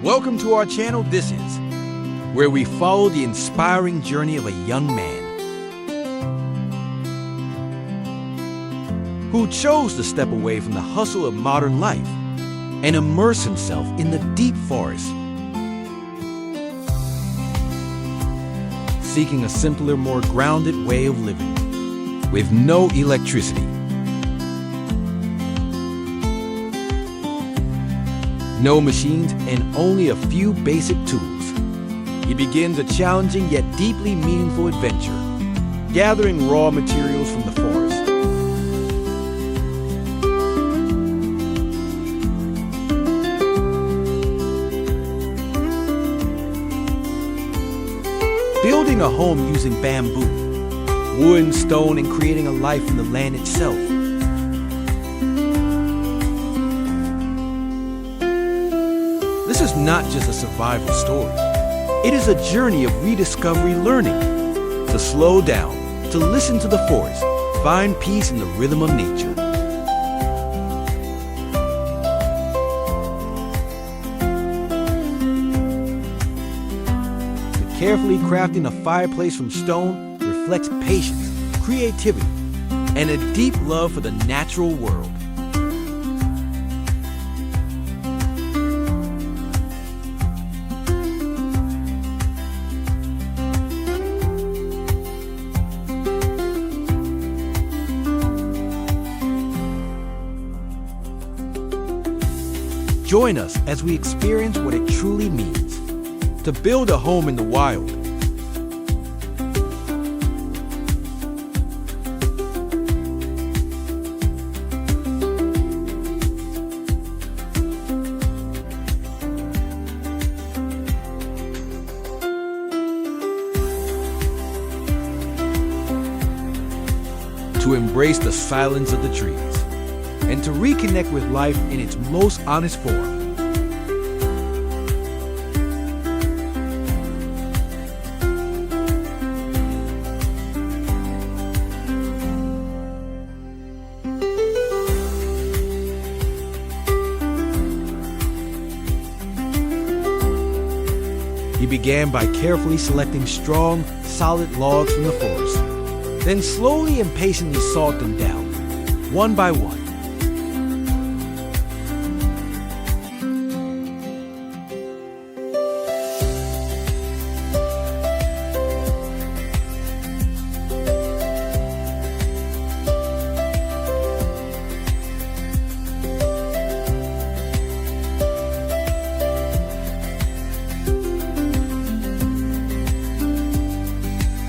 Welcome to our channel. This is where we follow the inspiring journey of a young man who chose to step away from the hustle of modern life and immerse himself in the deep forest, seeking a simpler, more grounded way of living with no electricity, no machines, and only a few basic tools. He begins a challenging yet deeply meaningful adventure, gathering raw materials from the forest. Building a home using bamboo, wood and stone, and creating a life in the land itself. This is not just a survival story. It is a journey of rediscovery, learning to slow down, to listen to the forest, find peace in the rhythm of nature. Carefully crafting a fireplace from stone reflects patience, creativity, and a deep love for the natural world. Join us as we experience what it truly means to build a home in the wild. To embrace the silence of the trees and to reconnect with life in its most honest form. He began by carefully selecting strong, solid logs from the forest, then slowly and patiently sawed them down, one by one.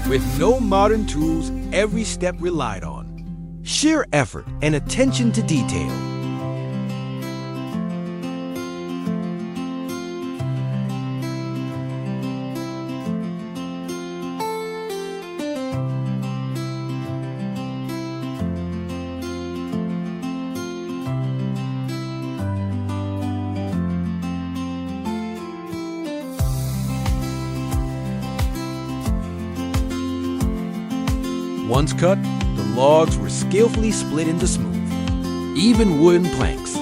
With no modern tools, every step relied on sheer effort and attention to detail. Once cut, the logs were skillfully split into smooth, even wooden planks.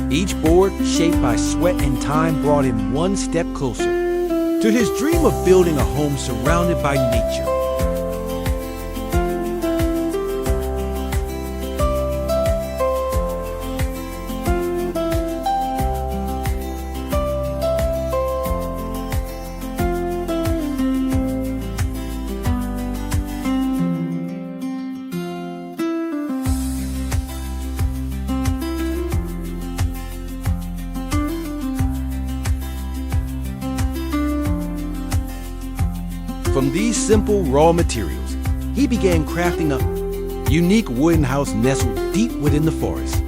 Each board, shaped by sweat and time, brought him one step closer to his dream of building a home surrounded by nature. From these simple raw materials, he began crafting a unique wooden house nestled deep within the forest.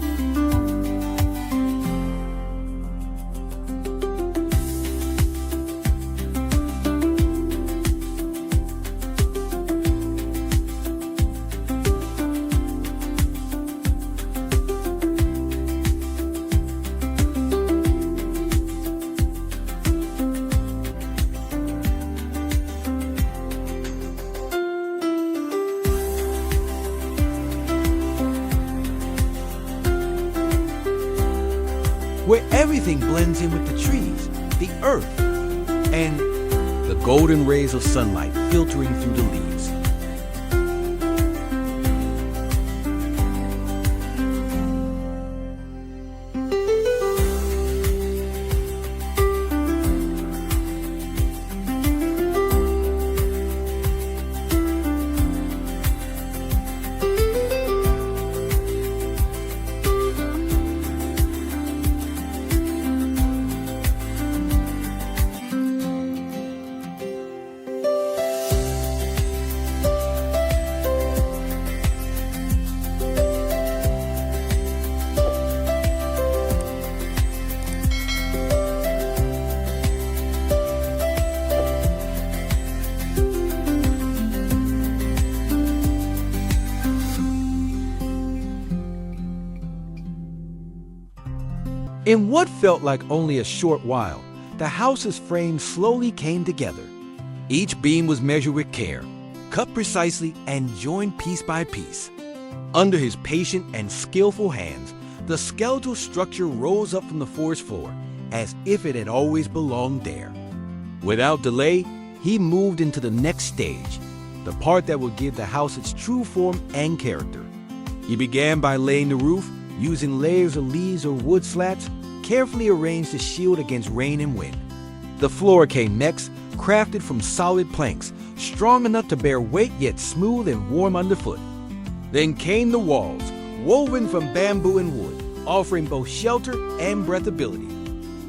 everything blends in with the trees, the earth, and the golden rays of sunlight filtering through the leaves. In what felt like only a short while, the house's frame slowly came together. Each beam was measured with care, cut precisely, and joined piece by piece. Under his patient and skillful hands, the skeletal structure rose up from the forest floor, as if it had always belonged there. Without delay, he moved into the next stage, the part that would give the house its true form and character. He began by laying the roof, using layers of leaves or wood slats, carefully arranged to shield against rain and wind. The floor came next, crafted from solid planks, strong enough to bear weight yet smooth and warm underfoot. Then came the walls, woven from bamboo and wood, offering both shelter and breathability.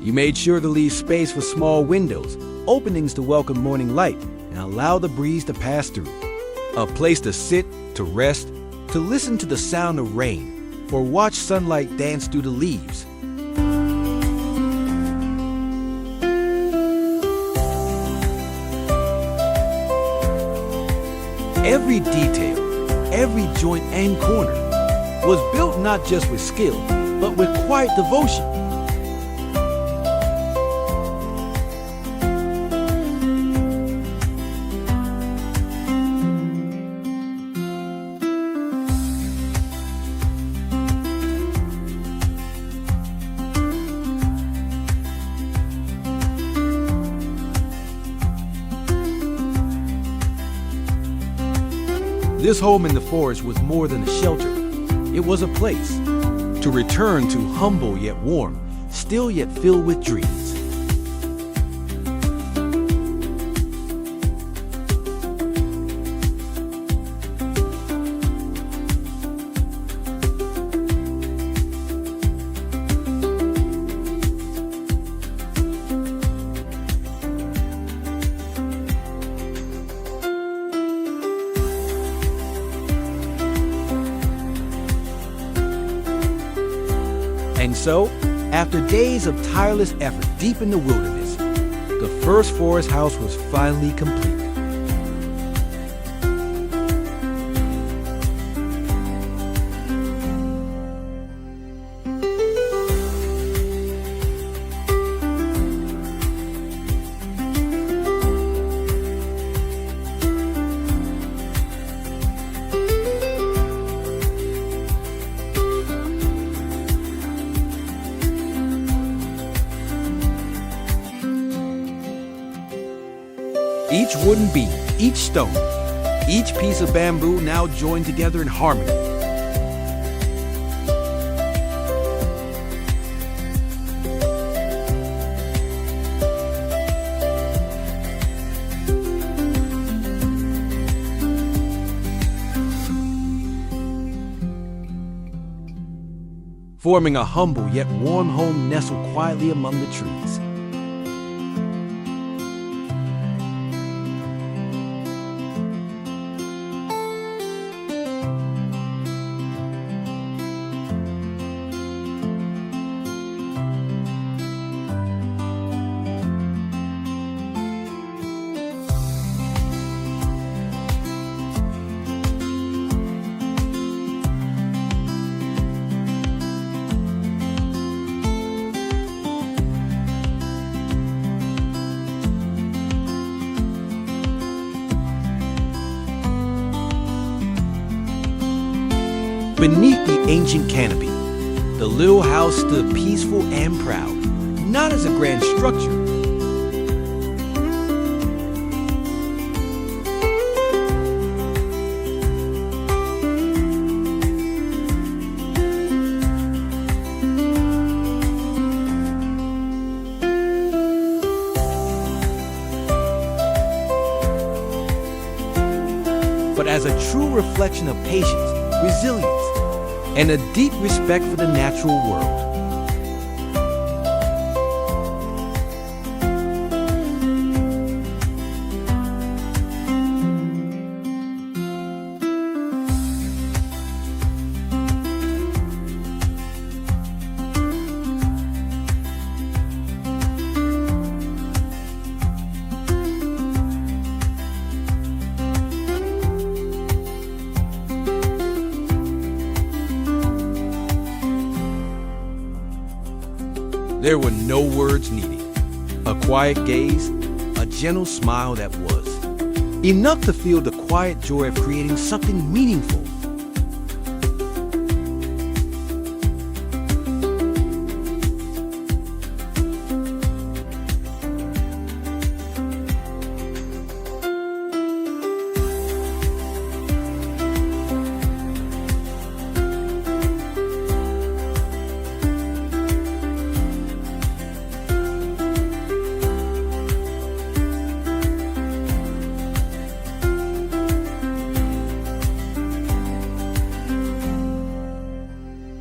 You made sure to leave space for small windows, openings to welcome morning light and allow the breeze to pass through. A place to sit, to rest, to listen to the sound of rain, or watch sunlight dance through the leaves. Every detail, every joint and corner was built not just with skill, but with quiet devotion. This home in the forest was more than a shelter. It was a place to return to, humble yet warm, still yet filled with dreams. And so, after days of tireless effort deep in the wilderness, the first forest house was finally complete. Each wooden beam, each stone, each piece of bamboo now joined together in harmony. Forming a humble yet warm home nestled quietly among the trees. Beneath the ancient canopy, the little house stood peaceful and proud, not as a grand structure. But as a true reflection of patience, resilience, and a deep respect for the natural world. There were no words needed. A quiet gaze, a gentle smile that was enough to feel the quiet joy of creating something meaningful.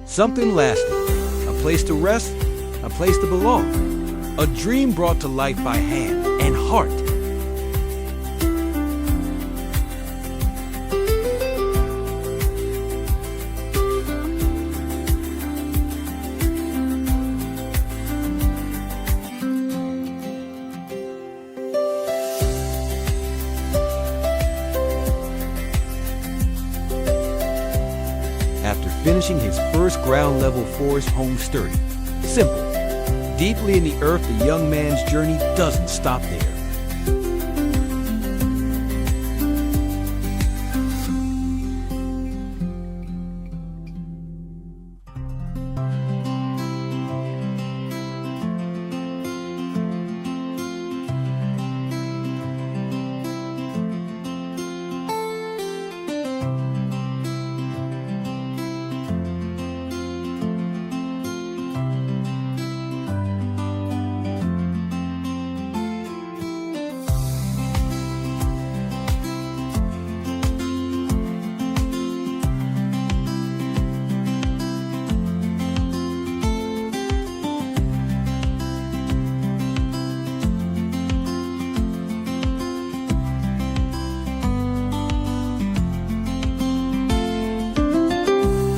Something lasting, a place to rest, a place to belong, a dream brought to life by hand and heart. After finishing his first ground-level forest home sturdy, simple, deeply in the earth, the young man's journey doesn't stop there.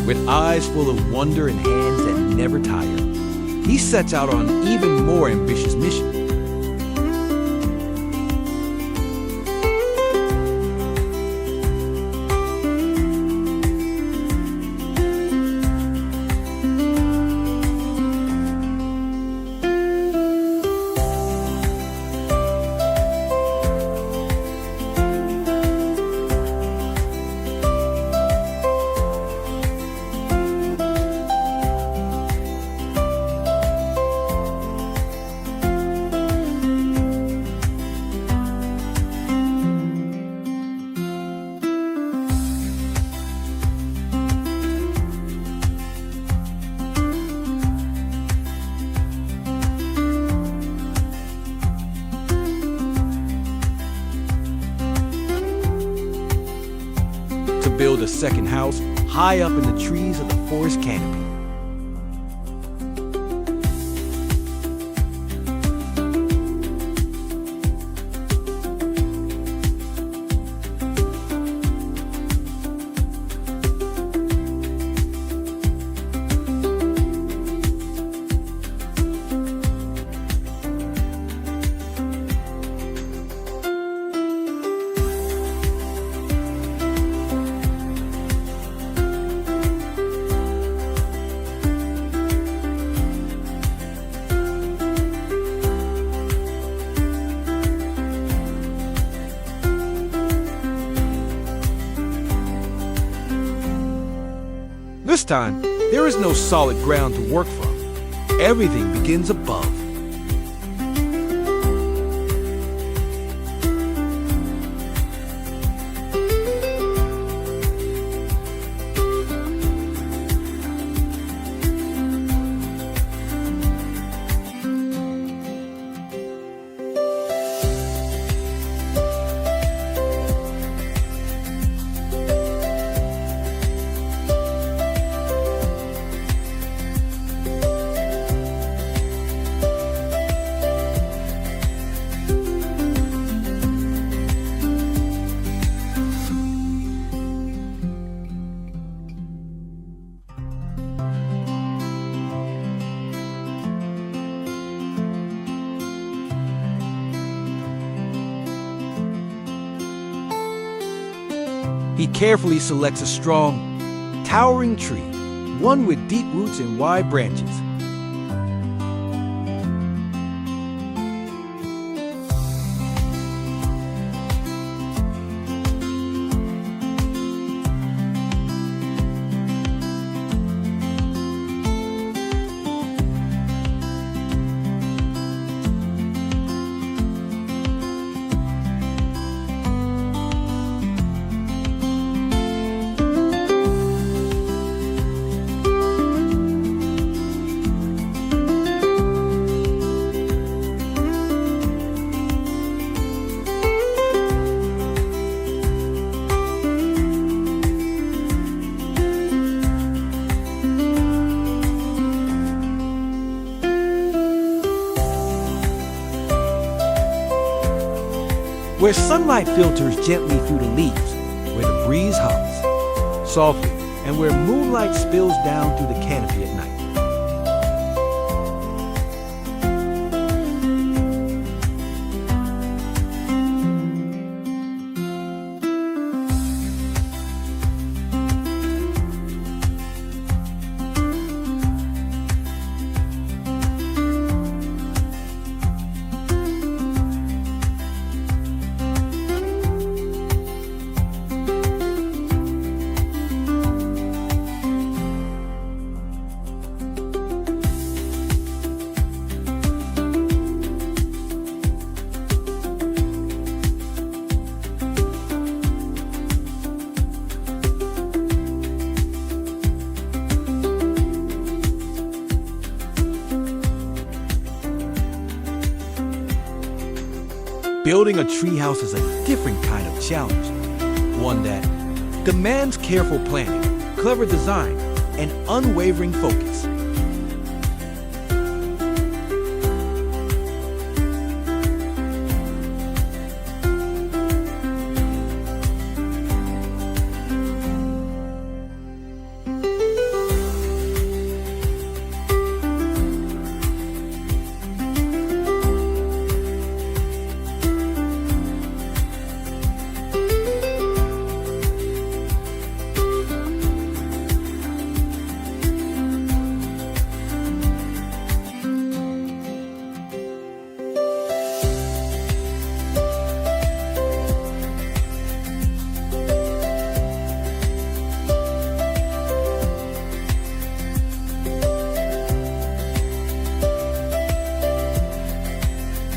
With eyes full of wonder and hands that never tire, he sets out on an even more ambitious mission. To build a second house high up in the trees of the forest canopy. This time, there is no solid ground to work from. Everything begins above. He carefully selects a strong, towering tree, one with deep roots and wide branches. Where sunlight filters gently through the leaves, where the breeze hums softly, and where moonlight spills down through the canopy at night. Building a treehouse is a different kind of challenge, one that demands careful planning, clever design, and unwavering focus.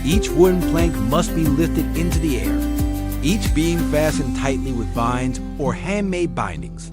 Each wooden plank must be lifted into the air, each being fastened tightly with vines or handmade bindings.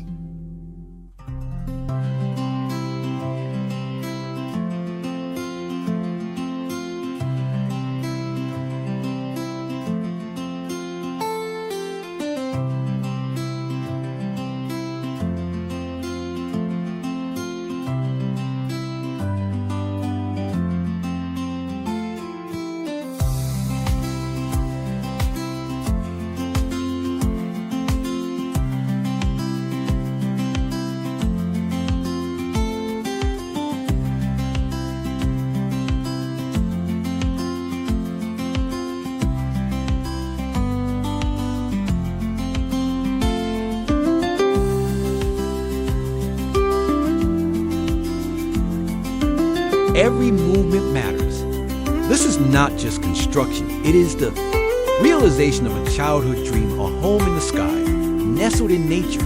Every movement matters. This is not just construction, it is the realization of a childhood dream, a home in the sky, nestled in nature.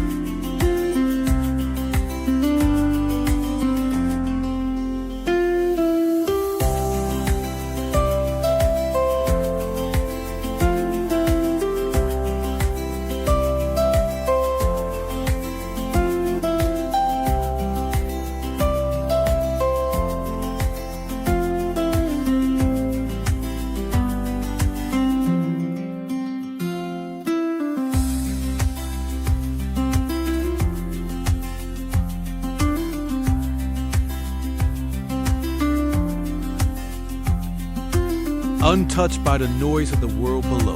Untouched by the noise of the world below.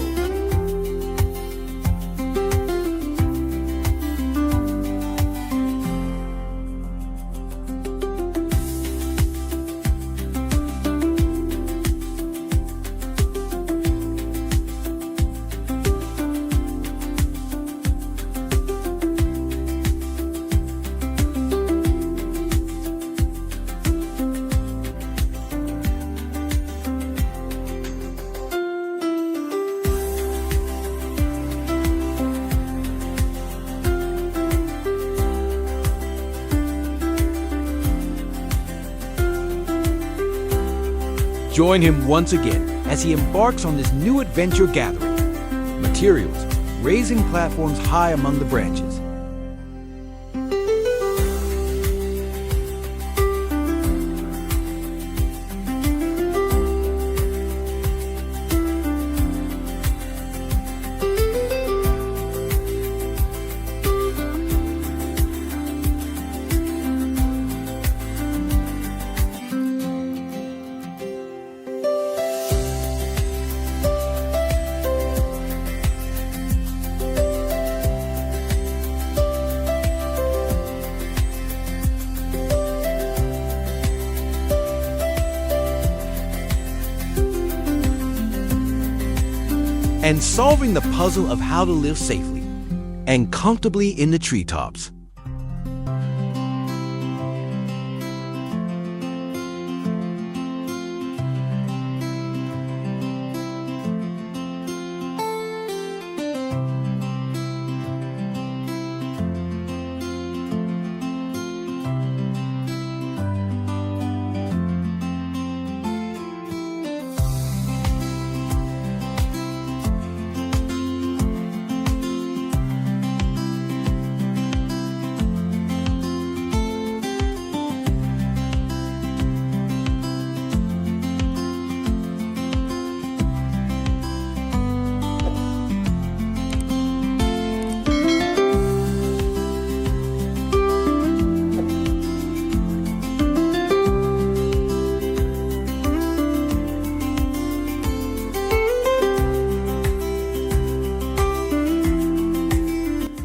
Join him once again as he embarks on this new adventure gathering materials, raising platforms high among the branches. And solving the puzzle of how to live safely and comfortably in the treetops.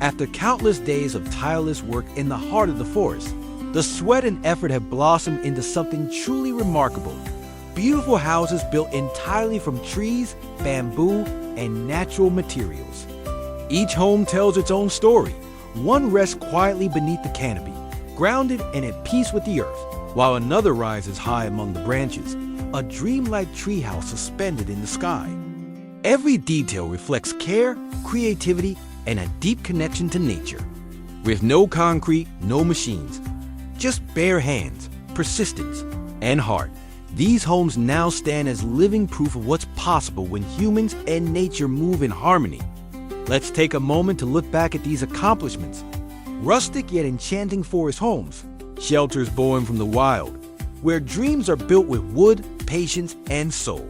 After countless days of tireless work in the heart of the forest, the sweat and effort have blossomed into something truly remarkable. Beautiful houses built entirely from trees, bamboo, and natural materials. Each home tells its own story. One rests quietly beneath the canopy, grounded and at peace with the earth, while another rises high among the branches, a dreamlike treehouse suspended in the sky. Every detail reflects care, creativity, and a deep connection to nature. With no concrete, no machines, just bare hands, persistence, and heart, these homes now stand as living proof of what's possible when humans and nature move in harmony. Let's take a moment to look back at these accomplishments. Rustic yet enchanting forest homes, shelters born from the wild, where dreams are built with wood, patience, and soul.